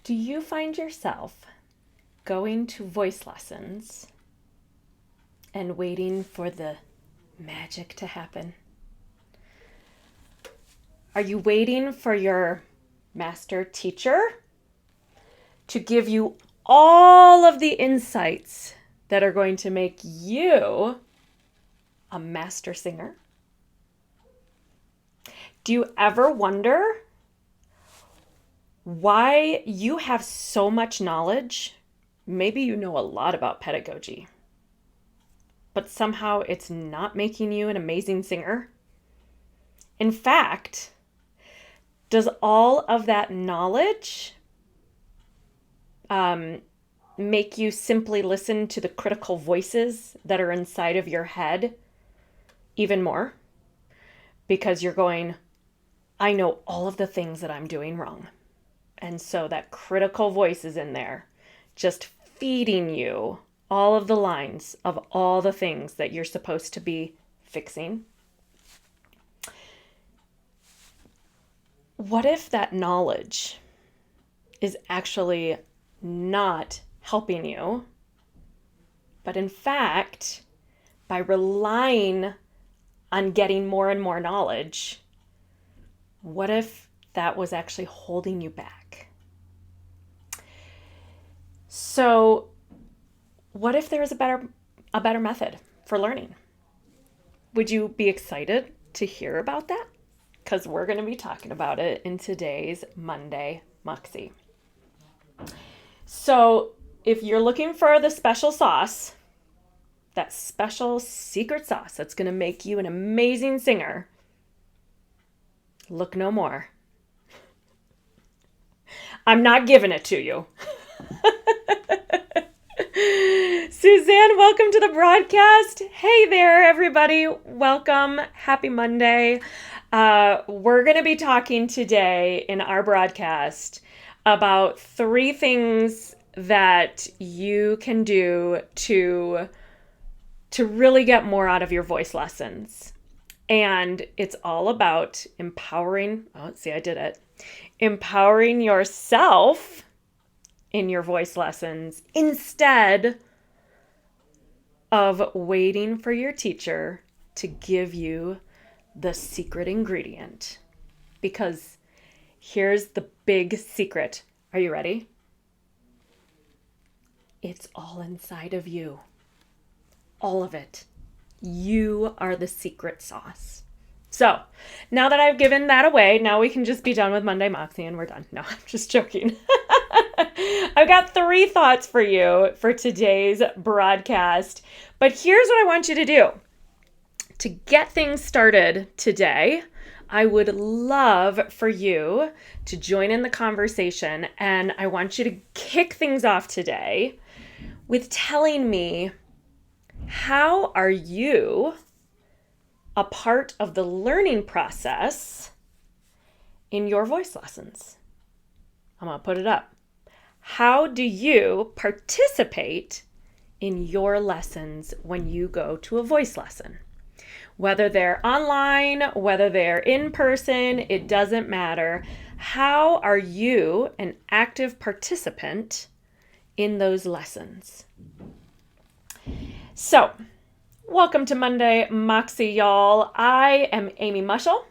Do you find yourself going to voice lessons and waiting for the magic to happen? Are you waiting for your master teacher to give you all of the insights that are going to make you a master singer? Do you ever wonder why you have so much knowledge? Maybe you know a lot about pedagogy, but somehow it's not making you an amazing singer. In fact, does all of that knowledge make you simply listen to the critical voices that are inside of your head even more? Because you're going, I know all of the things that I'm doing wrong. And so that critical voice is in there, just feeding you all of the lines of all the things that you're supposed to be fixing. What if that knowledge is actually not helping you, but in fact, by relying on getting more and more knowledge, what if that was actually holding you back? So, what if there is a better method for learning? Would you be excited to hear about that? Because we're going to be talking about it in today's Monday Moxie. So, if you're looking for the special sauce, that special secret sauce that's going to make you an amazing singer, look no more. I'm not giving it to you. Suzanne, welcome to the broadcast. Hey there, everybody. Welcome. Happy Monday. We're going to be talking today in our broadcast about 3 things that you can do to really get more out of your voice lessons. And it's all about empowering yourself in your voice lessons instead of waiting for your teacher to give you the secret ingredient. Because here's the big secret. Are you ready? It's all inside of you. All of it. You are the secret sauce. So now that I've given that away, now we can just be done with Monday Moxie and we're done. No, I'm just joking. I've got 3 thoughts for you for today's broadcast, but here's what I want you to do. To get things started today, I would love for you to join in the conversation, and I want you to kick things off today with telling me, how are you a part of the learning process in your voice lessons? I'm going to put it up. How do you participate in your lessons when you go to a voice lesson? Whether they're online, whether they're in person, it doesn't matter. How are you an active participant in those lessons? So, welcome to Monday Moxie, y'all. I am Amy Mushel,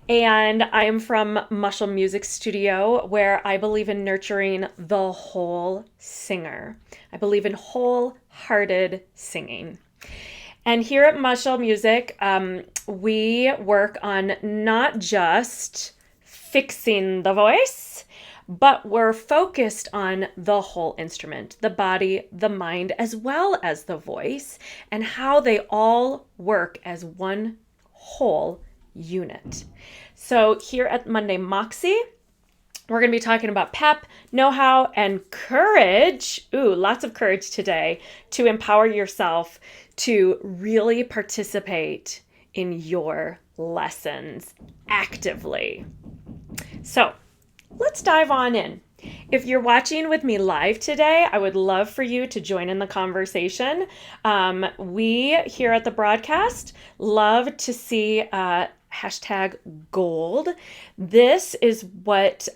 and I am from Mushel Music Studio, where I believe in nurturing the whole singer. I believe in wholehearted singing. And here at Mushel Music, we work on not just fixing the voice, but we're focused on the whole instrument, the body, the mind, as well as the voice, and how they all work as one whole unit. So here at Monday Moxie, we're going to be talking about pep, know-how, and courage. Ooh, lots of courage today to empower yourself to really participate in your lessons actively. So let's dive on in. If you're watching with me live today, I would love for you to join in the conversation. We here at the broadcast love to see #gold. This is what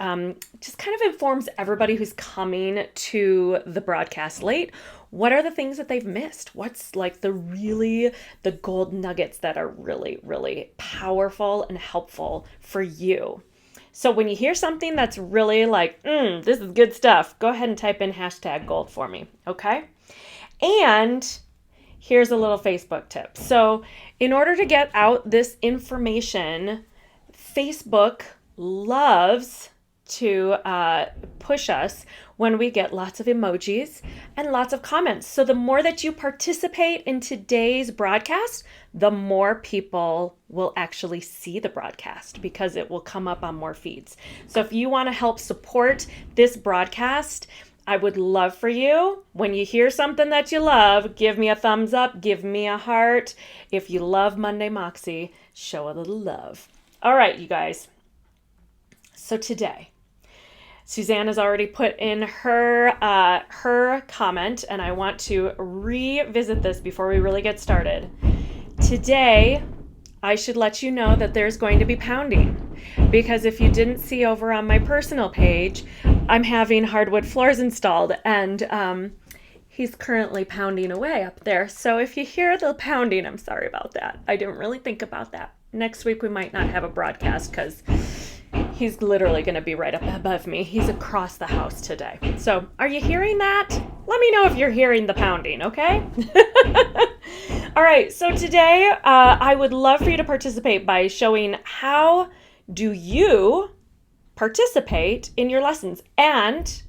just kind of informs everybody who's coming to the broadcast late. What are the things that they've missed? What's like the gold nuggets that are really, really powerful and helpful for you? So when you hear something that's really like, this is good stuff, go ahead and type in #gold for me, okay? And here's a little Facebook tip. So in order to get out this information, Facebook loves to push us when we get lots of emojis and lots of comments. So the more that you participate in today's broadcast, the more people will actually see the broadcast because it will come up on more feeds. So if you want to help support this broadcast, I would love for you, when you hear something that you love, give me a thumbs up, give me a heart. If you love Monday Moxie, show a little love. All right, you guys. So today, Suzanne has already put in her comment, and I want to revisit this before we really get started. Today, I should let you know that there's going to be pounding, because if you didn't see over on my personal page, I'm having hardwood floors installed, and he's currently pounding away up there. So if you hear the pounding, I'm sorry about that. I didn't really think about that. Next week we might not have a broadcast because he's literally going to be right up above me. He's across the house today. So are you hearing that? Let me know if you're hearing the pounding, okay? All right, so today I would love for you to participate by showing how do you participate in your lessons. And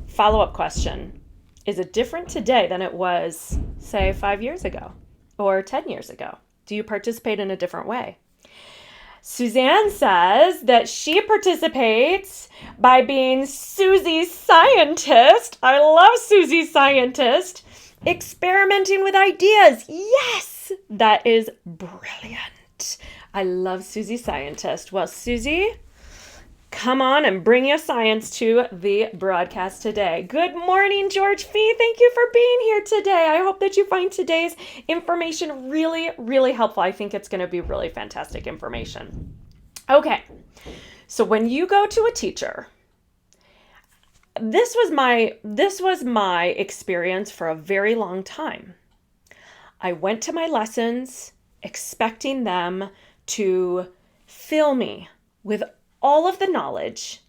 follow-up question, is it different today than it was, say, 5 years ago or 10 years ago? Do you participate in a different way? Suzanne says that she participates by being Susie Scientist. I love Susie Scientist. Experimenting with ideas. Yes, that is brilliant. I love Susie Scientist. Well, Susie, come on and bring your science to the broadcast today. Good morning, George Fee. Thank you for being here today. I hope that you find today's information really, really helpful. I think it's going to be really fantastic information. Okay, so when you go to a teacher, this was my experience for a very long time. I went to my lessons expecting them to fill me with all of the knowledge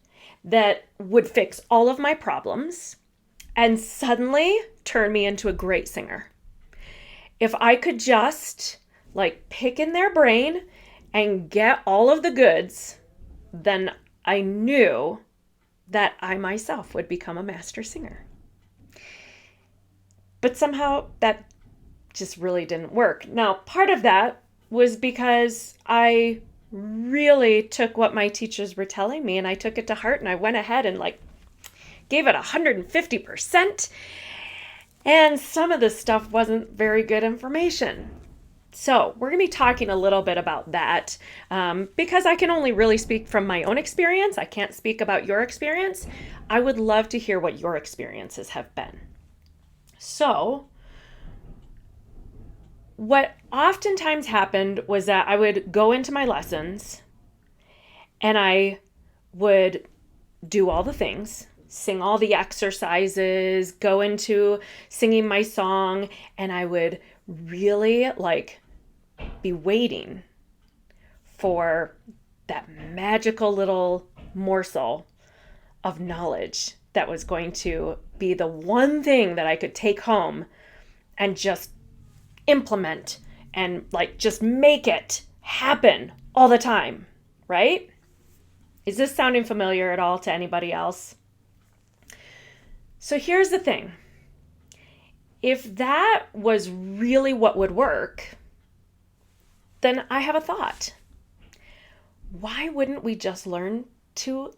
that would fix all of my problems and suddenly turn me into a great singer. If I could just pick in their brain and get all of the goods, then I knew that I myself would become a master singer. But somehow that just really didn't work. Now, part of that was because I really took what my teachers were telling me and I took it to heart, and I went ahead and gave it 150%. And some of this stuff wasn't very good information. So we're going to be talking a little bit about that because I can only really speak from my own experience. I can't speak about your experience. I would love to hear what your experiences have been. So what oftentimes happened was that I would go into my lessons and I would do all the things, sing all the exercises, go into singing my song, and I would really be waiting for that magical little morsel of knowledge that was going to be the one thing that I could take home and just implement and just make it happen all the time, right? Is this sounding familiar at all to anybody else? So here's the thing. If that was really what would work, then I have a thought. Why wouldn't we just learn to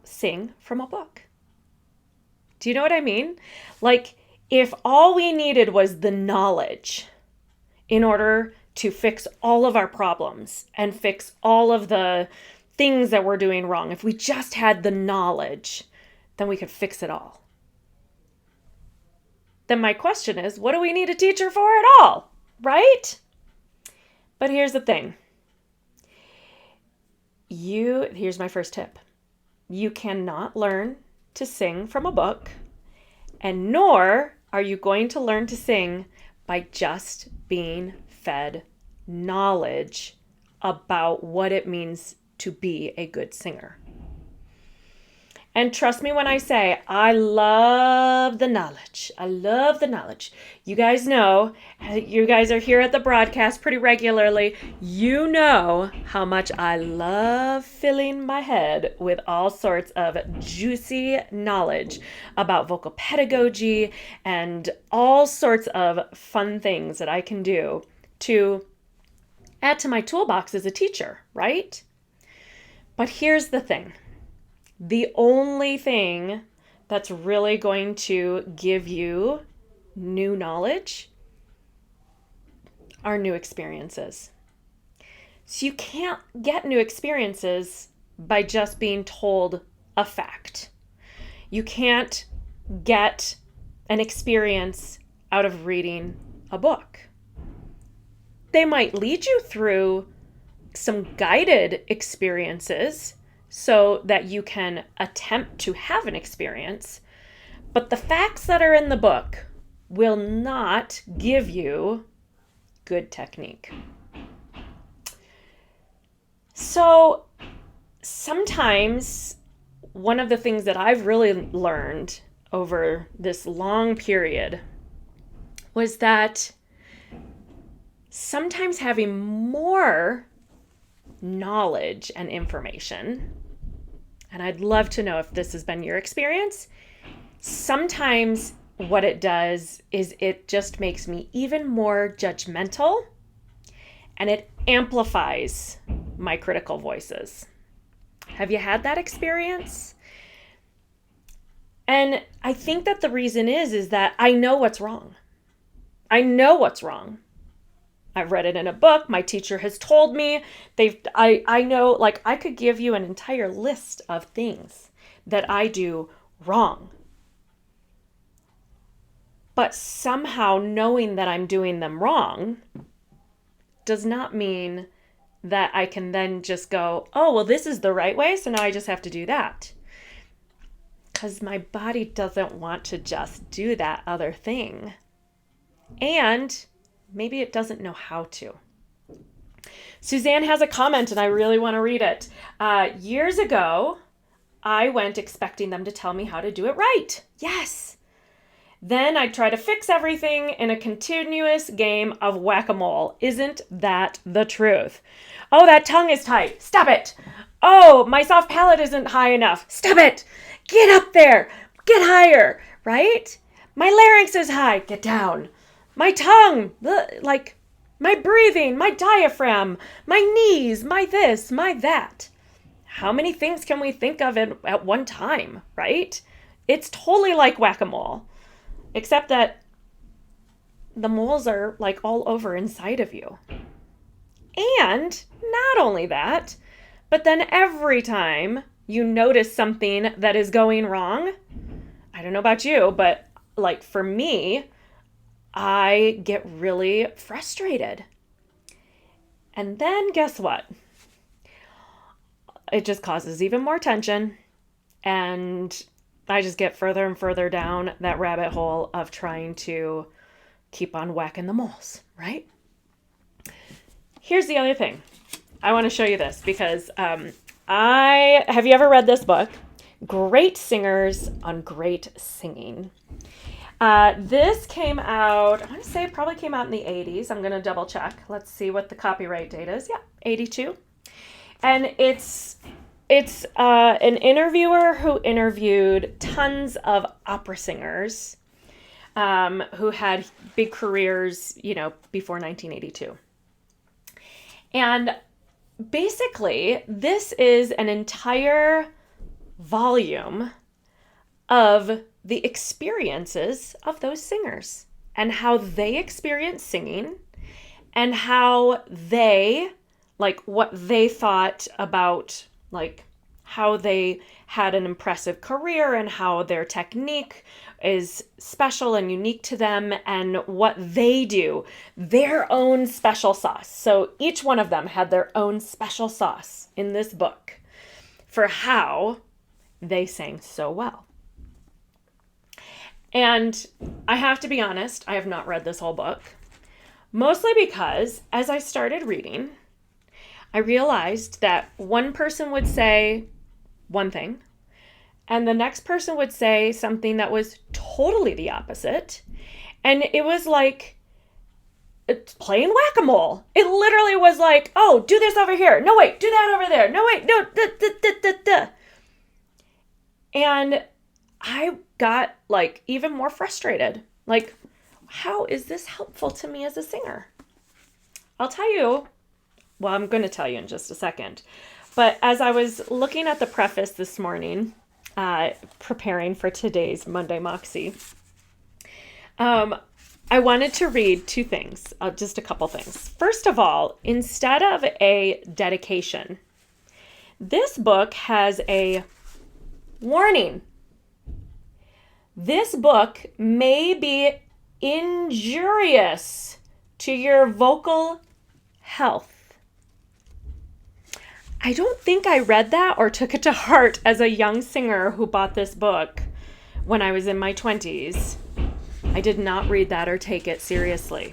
sing from a book? Do you know what I mean? If all we needed was the knowledge in order to fix all of our problems and fix all of the things that we're doing wrong, if we just had the knowledge, then we could fix it all. Then my question is, what do we need a teacher for at all, right? But here's the thing. here's my first tip. You cannot learn to sing from a book, and nor are you going to learn to sing by just being fed knowledge about what it means to be a good singer. And trust me when I say, I love the knowledge. I love the knowledge. You guys know, you guys are here at the broadcast pretty regularly. You know how much I love filling my head with all sorts of juicy knowledge about vocal pedagogy and all sorts of fun things that I can do to add to my toolbox as a teacher, right? But here's the thing. The only thing that's really going to give you new knowledge are new experiences. So you can't get new experiences by just being told a fact. You can't get an experience out of reading a book. They might lead you through some guided experiences so that you can attempt to have an experience, but the facts that are in the book will not give you good technique. So sometimes one of the things that I've really learned over this long period was that sometimes having more knowledge and information, and I'd love to know if this has been your experience, sometimes what it does is it just makes me even more judgmental, and it amplifies my critical voices. Have you had that experience? And I think that the reason is that I know what's wrong. I know what's wrong. I've read it in a book. My teacher has told me. I know, like, I could give you an entire list of things that I do wrong. But somehow knowing that I'm doing them wrong does not mean that I can then just go, oh, well, this is the right way, so now I just have to do that. Because my body doesn't want to just do that other thing. And maybe it doesn't know how to. Suzanne has a comment, and I really want to read it. Years ago, I went expecting them to tell me how to do it right. Yes. Then I'd try to fix everything in a continuous game of whack-a-mole. Isn't that the truth? Oh, that tongue is tight. Stop it. Oh, my soft palate isn't high enough. Stop it. Get up there. Get higher, right? My larynx is high. Get down. My tongue, like my breathing, my diaphragm, my knees, my this, my that. How many things can we think of at one time, right? It's totally like whack-a-mole, except that the moles are like all over inside of you. And not only that, but then every time you notice something that is going wrong, I don't know about you, but like for me, I get really frustrated. And then guess what? It just causes even more tension. And I just get further and further down that rabbit hole of trying to keep on whacking the moles, right? Here's the other thing. I want to show you this because have you ever read this book? Great Singers on Great Singing. This came out, I want to say it probably came out in the 80s. I'm going to double check. Let's see what the copyright date is. Yeah, 82. And it's an interviewer who interviewed tons of opera singers who had big careers, before 1982. And basically, this is an entire volume of the experiences of those singers and how they experience singing and how they, like, what they thought about, like, how they had an impressive career and how their technique is special and unique to them and what they do, their own special sauce. So each one of them had their own special sauce in this book for how they sang so well. And I have to be honest, I have not read this whole book, mostly because as I started reading, I realized that one person would say one thing, and the next person would say something that was totally the opposite. And it was like it's playing whack-a-mole. It literally was like, oh, do this over here. No, wait, do that over there. No, wait, no, da. And I got like even more frustrated. Like, how is this helpful to me as a singer? I'll tell you. Well, I'm going to tell you in just a second. But as I was looking at the preface this morning, preparing for today's Monday Moxie, I wanted to read two things, just a couple things. First of all, instead of a dedication, this book has a warning. This book may be injurious to your vocal health. I don't think I read that or took it to heart as a young singer who bought this book when I was in my 20s. I did not read that or take it seriously.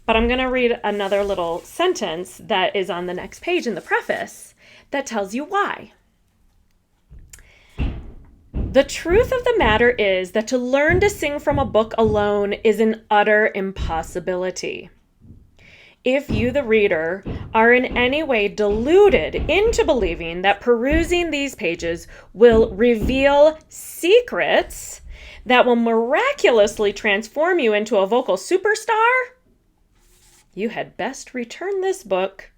But I'm going to read another little sentence that is on the next page in the preface that tells you why. The truth of the matter is that to learn to sing from a book alone is an utter impossibility. If you, the reader, are in any way deluded into believing that perusing these pages will reveal secrets that will miraculously transform you into a vocal superstar, you had best return this book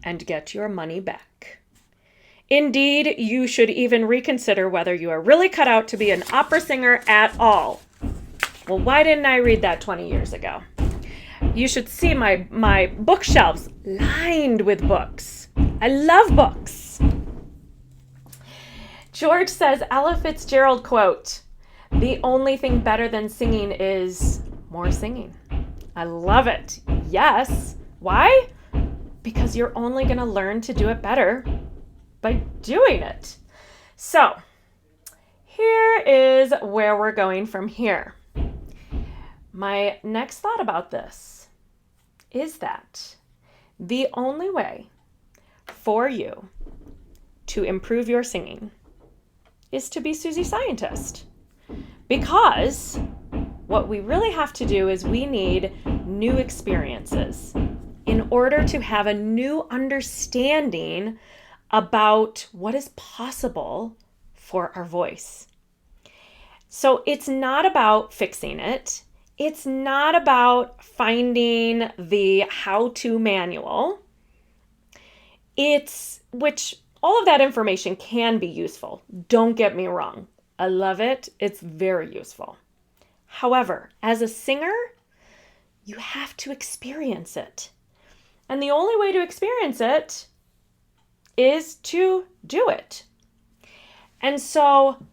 and get your money back. Indeed, you should even reconsider whether you are really cut out to be an opera singer at all. Well, why didn't I read that 20 years ago? You should see my bookshelves lined with books. I love books. George says, Ella Fitzgerald quote, "The only thing better than singing is more singing." I love it. Yes. Why? Because you're only going to learn to do it better by doing it. So, here is where we're going from here. My next thought about this is that the only way for you to improve your singing is to be Susie Scientist. Because what we really have to do is we need new experiences in order to have a new understanding about what is possible for our voice. So it's not about fixing it. It's not about finding the how-to manual. Which all of that information can be useful. Don't get me wrong. I love it. It's very useful. However, as a singer, you have to experience it. And the only way to experience it is to do it. And so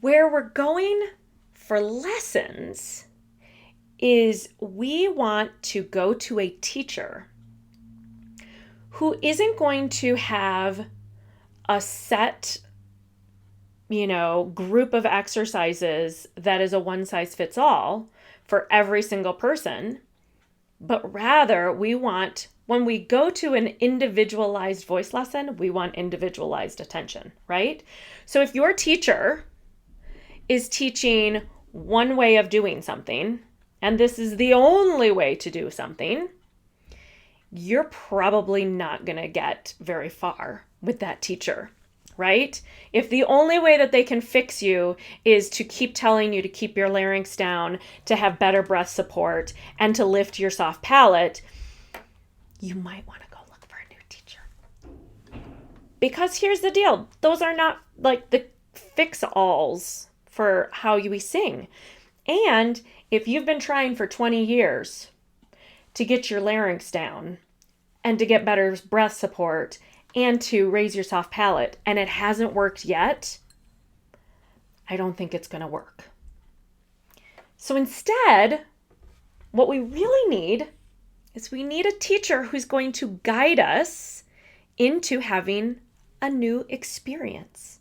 where we're going for lessons is we want to go to a teacher who isn't going to have a set, group of exercises that is a one-size-fits-all for every single person, but rather when we go to an individualized voice lesson, we want individualized attention, right? So if your teacher is teaching one way of doing something, and this is the only way to do something, you're probably not going to get very far with that teacher, right? If the only way that they can fix you is to keep telling you to keep your larynx down, to have better breath support, and to lift your soft palate, you might want to go look for a new teacher. Because here's the deal. Those are not like the fix-alls for how we sing. And if you've been trying for 20 years to get your larynx down and to get better breath support and to raise your soft palate, and it hasn't worked yet, I don't think it's going to work. So instead, what we really need is we need a teacher who's going to guide us into having a new experience.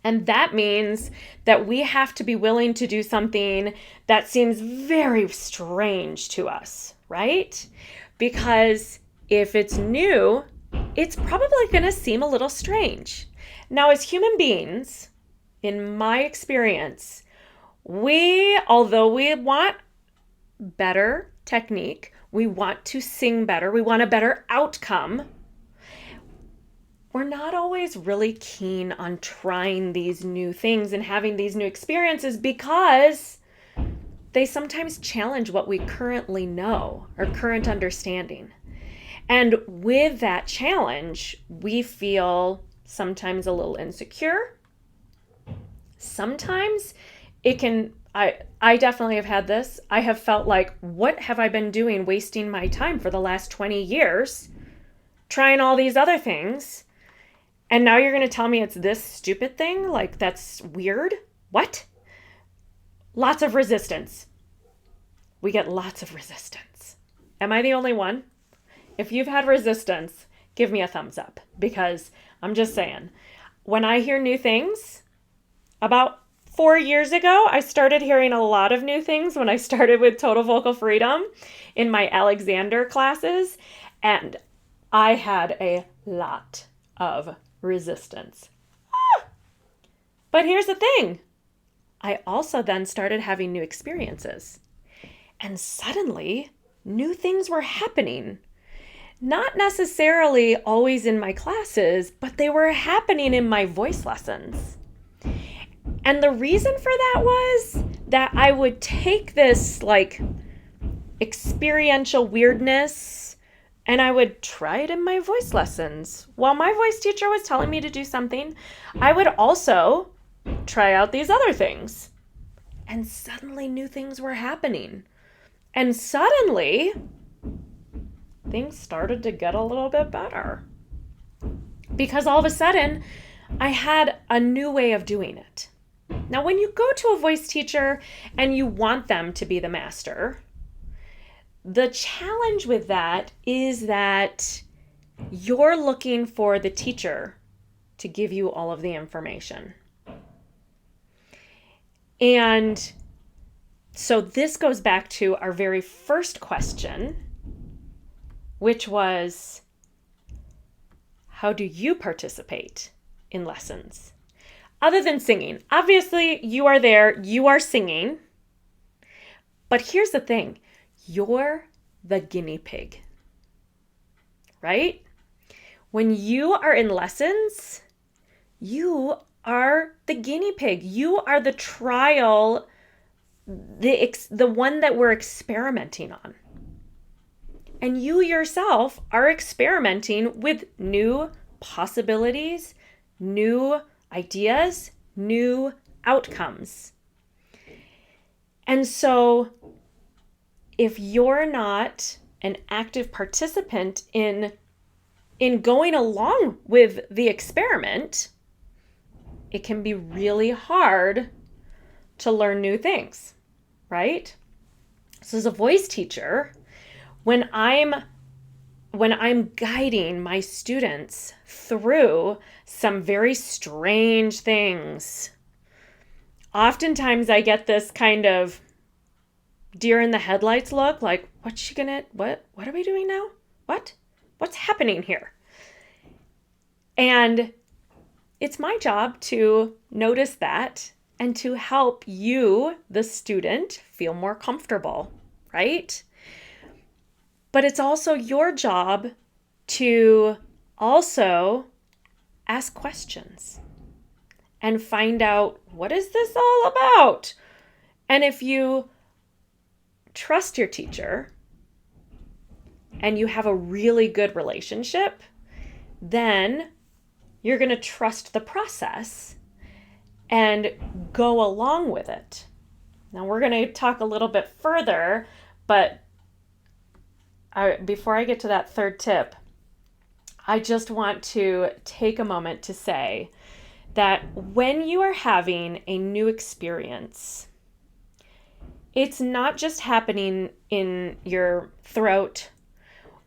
And that means that we have to be willing to do something that seems very strange to us, right? Because if it's new, it's probably going to seem a little strange. Now, as human beings, in my experience, although we want better technique, we want to sing better, we want a better outcome, we're not always really keen on trying these new things and having these new experiences because they sometimes challenge what we currently know, our current understanding. And with that challenge, we feel sometimes a little insecure. Sometimes it can, I definitely have had this. I have felt like, what have I been doing wasting my time for the last 20 years trying all these other things? And now you're going to tell me it's this stupid thing? Like, that's weird? What? Lots of resistance. We get lots of resistance. Am I the only one? If you've had resistance, give me a thumbs up, because I'm just saying, when I hear new things, about 4 years ago, I started hearing a lot of new things when I started with Total Vocal Freedom in my Alexander classes, and I had a lot of resistance. But here's the thing. I also then started having new experiences. And suddenly, new things were happening. Not necessarily always in my classes, but they were happening in my voice lessons. And the reason for that was that I would take this like experiential weirdness and I would try it in my voice lessons. While my voice teacher was telling me to do something, I would also try out these other things. And suddenly new things were happening. And suddenly things started to get a little bit better. Because all of a sudden, I had a new way of doing it. Now, when you go to a voice teacher and you want them to be the master, the challenge with that is that you're looking for the teacher to give you all of the information. And so this goes back to our very first question, which was, how do you participate in lessons? Other than singing. Obviously, you are there, you are singing. But here's the thing. You're the guinea pig, right? When you are in lessons, you are the guinea pig. You are the trial, the one that we're experimenting on. And you yourself are experimenting with new possibilities, new ideas, new outcomes. And so if you're not an active participant in going along with the experiment, it can be really hard to learn new things, right? So as a voice teacher, when I'm guiding my students through some very strange things, oftentimes I get this kind of deer in the headlights look, like, what are we doing now? What's happening here? And it's my job to notice that and to help you, the student, feel more comfortable, right? But it's also your job to also ask questions and find out, what is this all about? And if you trust your teacher and you have a really good relationship, then you're going to trust the process and go along with it. Now we're going to talk a little bit further, but before I get to that third tip, I just want to take a moment to say that when you are having a new experience, it's not just happening in your throat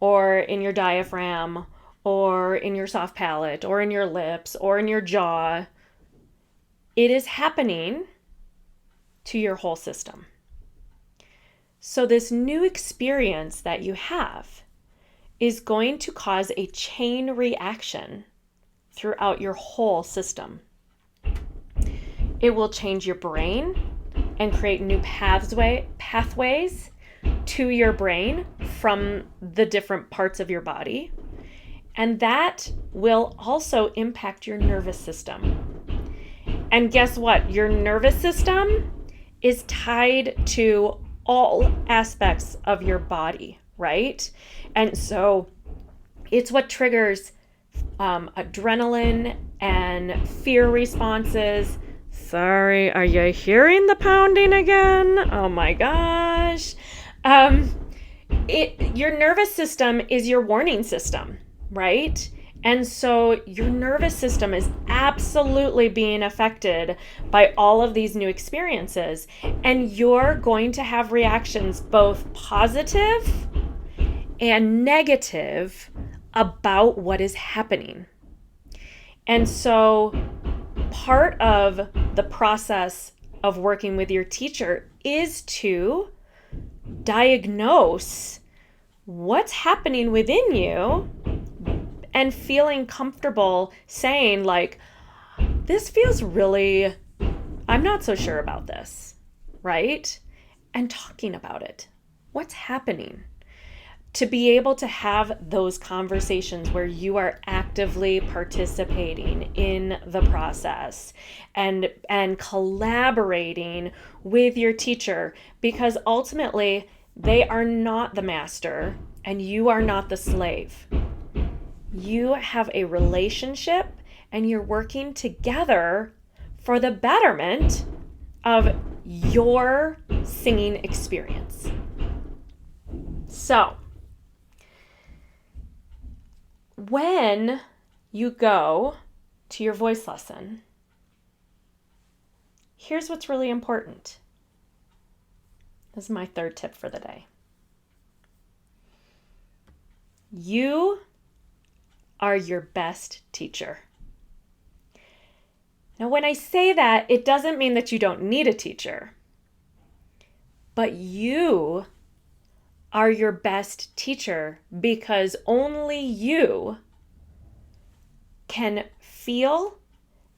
or in your diaphragm or in your soft palate or in your lips or in your jaw. It is happening to your whole system. So this new experience that you have is going to cause a chain reaction throughout your whole system. It will change your brain and create new pathways to your brain from the different parts of your body. And that will also impact your nervous system. And guess what? Your nervous system is tied to all aspects of your body, right? And so it's what triggers adrenaline and fear responses. Sorry, are you hearing the pounding again? Oh my gosh. Your nervous system is your warning system, right? And so your nervous system is absolutely being affected by all of these new experiences. And you're going to have reactions both positive and negative about what is happening. And so part of the process of working with your teacher is to diagnose what's happening within you and feeling comfortable saying, like, this feels really, I'm not so sure about this, right? And talking about it. What's happening? To be able to have those conversations where you are actively participating in the process and collaborating with your teacher, because ultimately they are not the master and you are not the slave. You have a relationship and you're working together for the betterment of your singing experience. So, when you go to your voice lesson, here's what's really important. This is my third tip for the day. You are your best teacher. Now, when I say that, it doesn't mean that you don't need a teacher, but you are your best teacher because only you can feel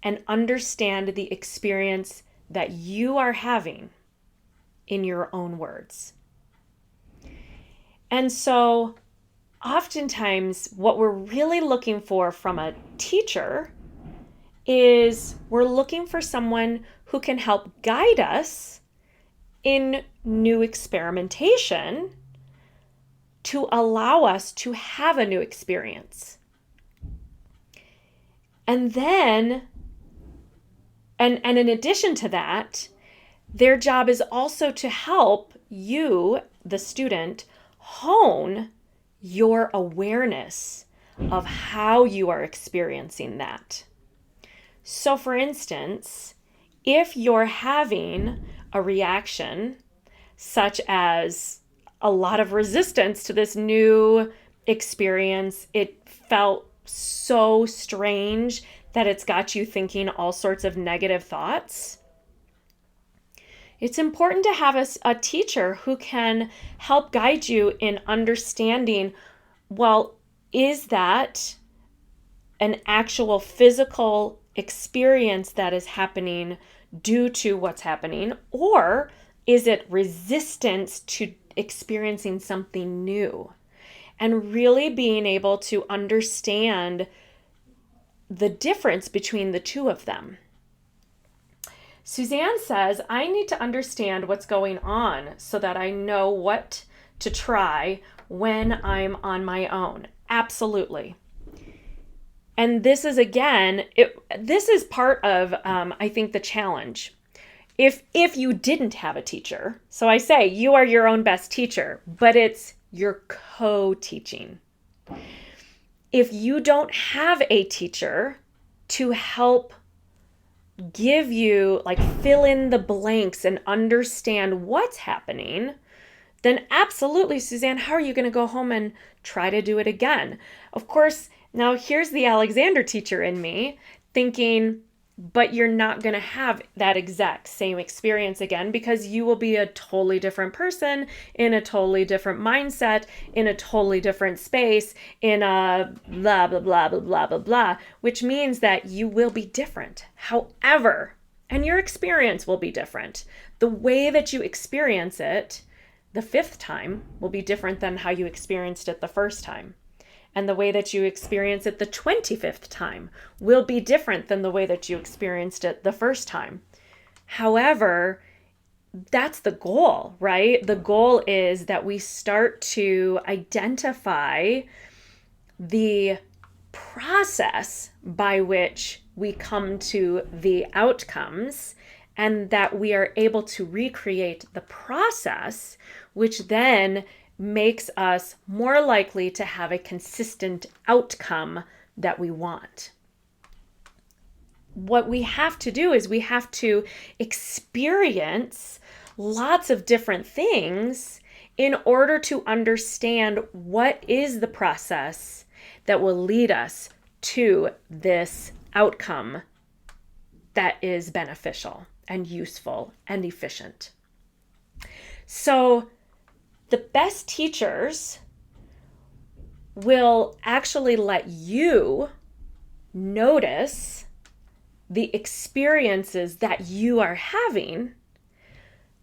and understand the experience that you are having in your own words. And so oftentimes what we're really looking for from a teacher is we're looking for someone who can help guide us in new experimentation to allow us to have a new experience. And then, and in addition to that, their job is also to help you, the student, hone your awareness of how you are experiencing that. So for instance, if you're having a reaction such as a lot of resistance to this new experience, it felt so strange that it's got you thinking all sorts of negative thoughts, it's important to have a teacher who can help guide you in understanding, well, is that an actual physical experience that is happening due to what's happening, or is it resistance to experiencing something new? And really being able to understand the difference between the two of them. Suzanne says, I need to understand what's going on so that I know what to try when I'm on my own. Absolutely. And this is, again, this is part of, I think, the challenge. If you didn't have a teacher, so I say you are your own best teacher, but it's you're co-teaching. if you don't have a teacher to help give you, like, fill in the blanks and understand what's happening, then absolutely, Suzanne, how are you going to go home and try to do it again? Of course, now here's the Alexander teacher in me thinking, but you're not going to have that exact same experience again because you will be a totally different person in a totally different mindset, in a totally different space, in a blah, blah, blah, blah, blah, blah, blah, which means that you will be different. However, and your experience will be different. The way that you experience it the 5th time will be different than how you experienced it the first time. And the way that you experience it the 25th time will be different than the way that you experienced it the first time. However, that's the goal, right? The goal is that we start to identify the process by which we come to the outcomes, and that we are able to recreate the process, which then makes us more likely to have a consistent outcome that we want. What we have to do is we have to experience lots of different things in order to understand what is the process that will lead us to this outcome that is beneficial and useful and efficient. So the best teachers will actually let you notice the experiences that you are having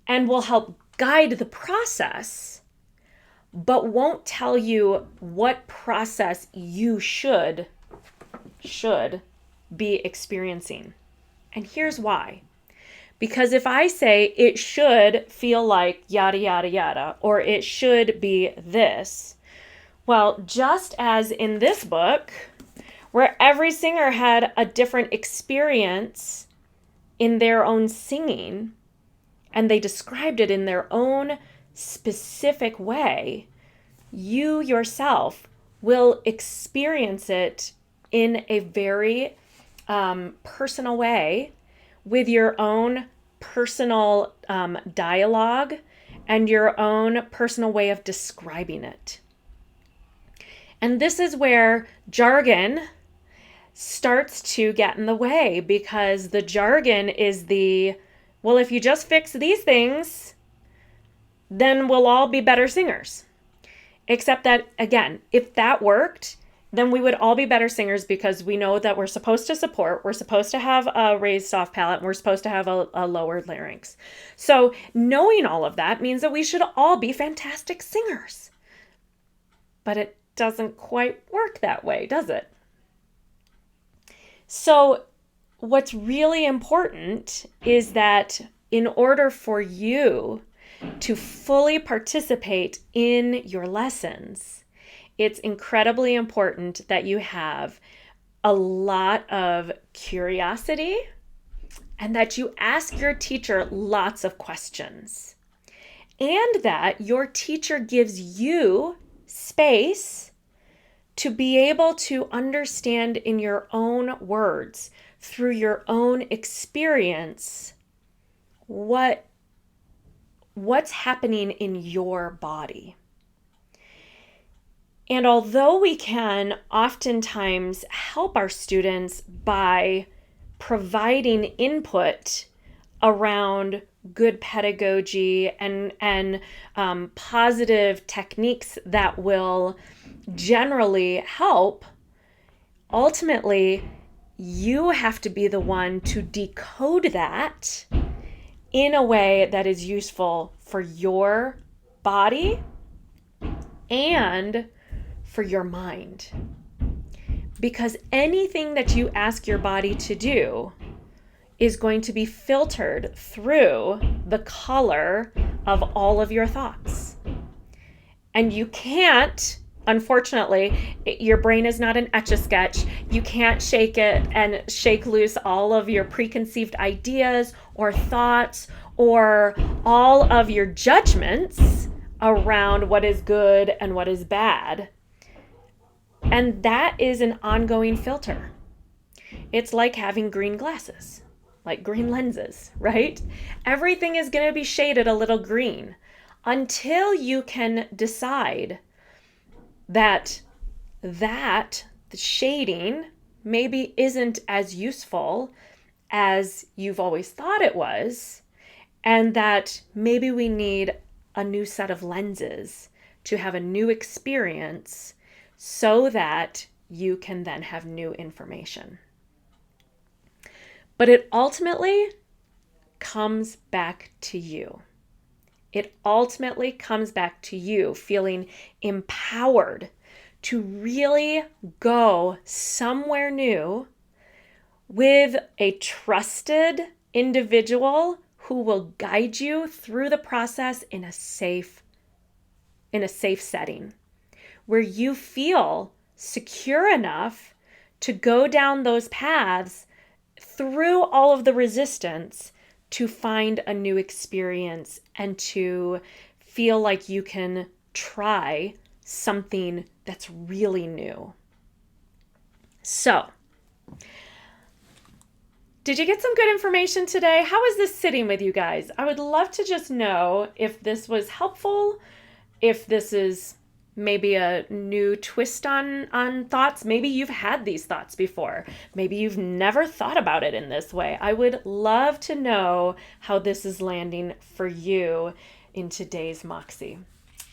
and will help guide the process, but won't tell you what process you should be experiencing. And here's why. Because if I say it should feel like yada, yada, yada, or it should be this, well, just as in this book, where every singer had a different experience in their own singing, and they described it in their own specific way, you yourself will experience it in a very personal way, with your own personal dialogue and your own personal way of describing it. And this is where jargon starts to get in the way, because the jargon is well, if you just fix these things, then we'll all be better singers. Except that, again, if that worked, then we would all be better singers, because we know that we're supposed to support, we're supposed to have a raised soft palate, and we're supposed to have a lowered larynx. So knowing all of that means that we should all be fantastic singers. But it doesn't quite work that way, does it? So what's really important is that in order for you to fully participate in your lessons, it's incredibly important that you have a lot of curiosity and that you ask your teacher lots of questions, and that your teacher gives you space to be able to understand in your own words, through your own experience, what's happening in your body. And although we can oftentimes help our students by providing input around good pedagogy and positive techniques that will generally help, ultimately, you have to be the one to decode that in a way that is useful for your body and for your mind. Because anything that you ask your body to do is going to be filtered through the color of all of your thoughts. And you can't, unfortunately, your brain is not an Etch-a-Sketch. You can't shake it and shake loose all of your preconceived ideas or thoughts or all of your judgments around what is good and what is bad. And that is an ongoing filter. It's like having green glasses, like green lenses, right? Everything is going to be shaded a little green until you can decide that the shading maybe isn't as useful as you've always thought it was, and that maybe we need a new set of lenses to have a new experience so that you can then have new information. But it ultimately comes back to you. It ultimately comes back to you feeling empowered to really go somewhere new with a trusted individual who will guide you through the process in a safe setting where you feel secure enough to go down those paths through all of the resistance to find a new experience and to feel like you can try something that's really new. So, did you get some good information today? How is this sitting with you guys? I would love to just know if this was helpful, if this is maybe a new twist on thoughts. Maybe you've had these thoughts before. Maybe you've never thought about it in this way. I would love to know how this is landing for you in today's Moxie.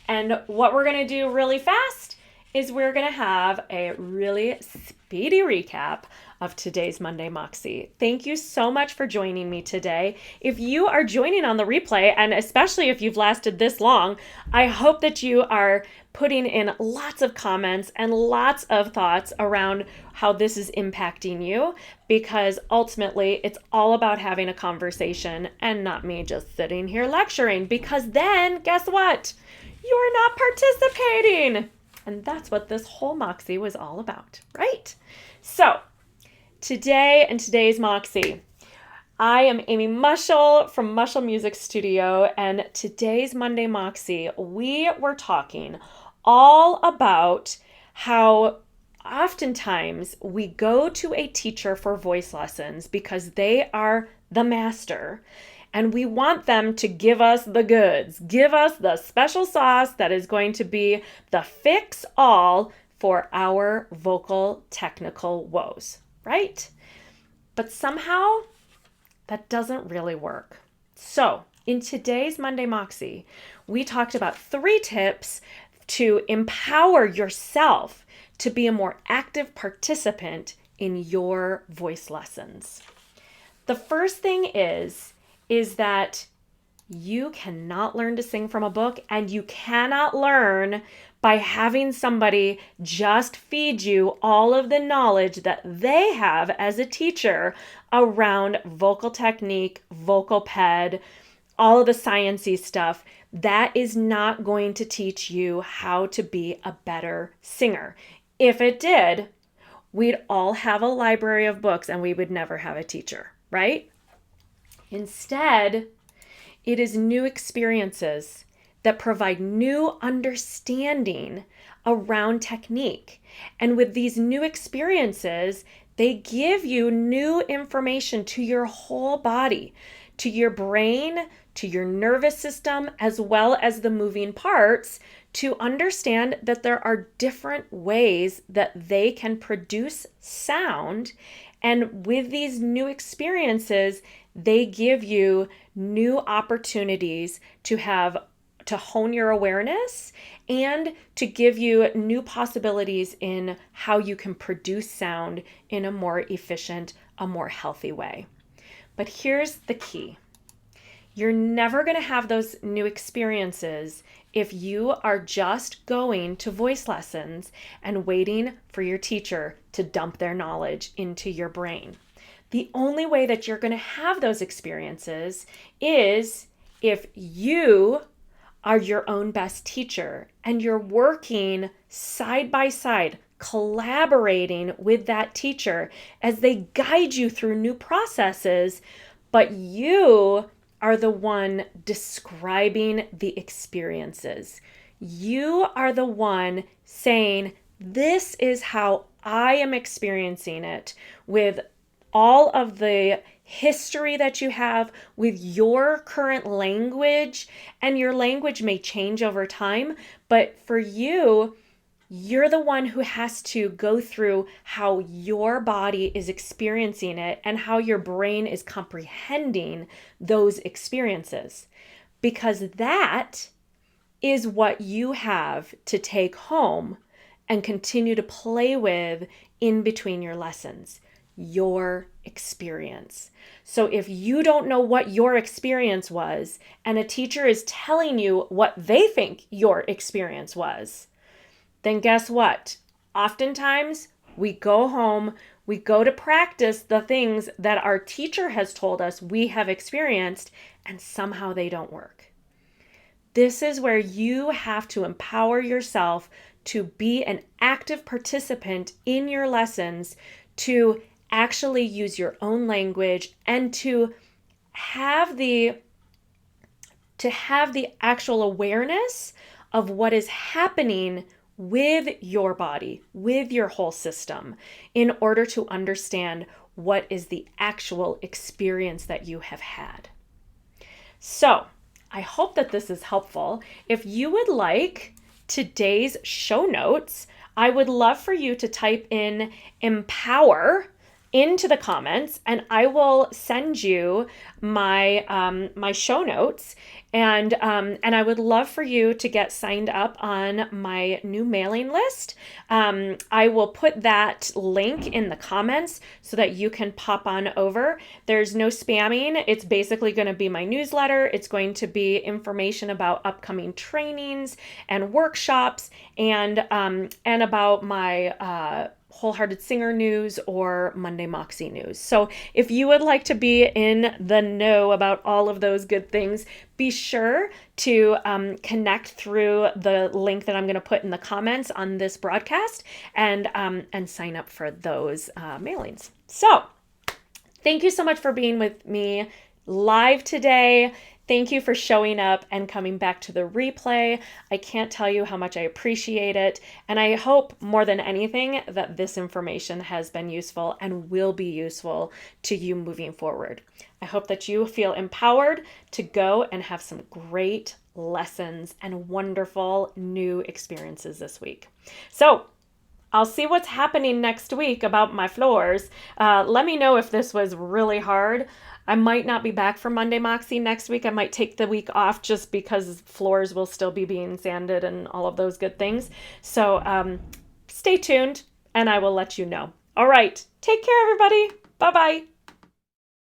And what we're going to do really fast is we're going to have a really speedy recap of today's Monday Moxie. Thank you so much for joining me today. If you are joining on the replay, and especially if you've lasted this long, I hope that you are putting in lots of comments and lots of thoughts around how this is impacting you, because ultimately it's all about having a conversation and not me just sitting here lecturing, because then guess what? You're not participating. And that's what this whole Moxie was all about, right? So today and today's Moxie, I am Amy Mushel from Mushel Music Studio, and today's Monday Moxie, we were talking all about how oftentimes we go to a teacher for voice lessons because they are the master, and we want them to give us the goods, give us the special sauce that is going to be the fix-all for our vocal technical woes, right? But somehow that doesn't really work. So in today's Monday Moxie, we talked about 3 tips to empower yourself to be a more active participant in your voice lessons. The first thing is that you cannot learn to sing from a book, and you cannot learn by having somebody just feed you all of the knowledge that they have as a teacher around vocal technique, vocal ped, all of the sciencey stuff. That is not going to teach you how to be a better singer. If it did, we'd all have a library of books and we would never have a teacher, right? Instead, it is new experiences that provide new understanding around technique. And with these new experiences, they give you new information to your whole body, to your brain, to your nervous system, as well as the moving parts, to understand that there are different ways that they can produce sound. And with these new experiences, they give you new opportunities to hone your awareness and to give you new possibilities in how you can produce sound in a more efficient, a more healthy way. But here's the key. You're never going to have those new experiences if you are just going to voice lessons and waiting for your teacher to dump their knowledge into your brain. The only way that you're going to have those experiences is if you are your own best teacher and you're working side by side, collaborating with that teacher as they guide you through new processes, but you are the one describing the experiences. You are the one saying, This is how I am experiencing it with all of the history that you have with your current language, and your language may change over time, but for you, you're the one who has to go through how your body is experiencing it and how your brain is comprehending those experiences. Because that is what you have to take home and continue to play with in between your lessons, your experience. So if you don't know what your experience was and a teacher is telling you what they think your experience was, then guess what? Oftentimes we go home, we go to practice the things that our teacher has told us we have experienced, and somehow they don't work. This is where you have to empower yourself to be an active participant in your lessons, to actually use your own language, and to have the actual awareness of what is happening with your body, with your whole system, in order to understand what is the actual experience that you have had. So, I hope that this is helpful. If you would like today's show notes, I would love for you to type in empower into the comments, and I will send you my my show notes, and I would love for you to get signed up on my new mailing list. I will put that link in the comments so that you can pop on over. There's no spamming. It's basically going to be my newsletter. It's going to be information about upcoming trainings and workshops, and about my Wholehearted Singer news or Monday Moxie news. So if you would like to be in the know about all of those good things, be sure to connect through the link that I'm going to put in the comments on this broadcast, and sign up for those mailings. So thank you so much for being with me live today. Thank you for showing up and coming back to the replay. I can't tell you how much I appreciate it. And I hope more than anything that this information has been useful and will be useful to you moving forward. I hope that you feel empowered to go and have some great lessons and wonderful new experiences this week. So I'll see what's happening next week about my floors. Let me know if this was really hard. I might not be back for Monday Moxie next week. I might take the week off just because floors will still be being sanded and all of those good things. So stay tuned and I will let you know. All right. Take care, everybody. Bye-bye.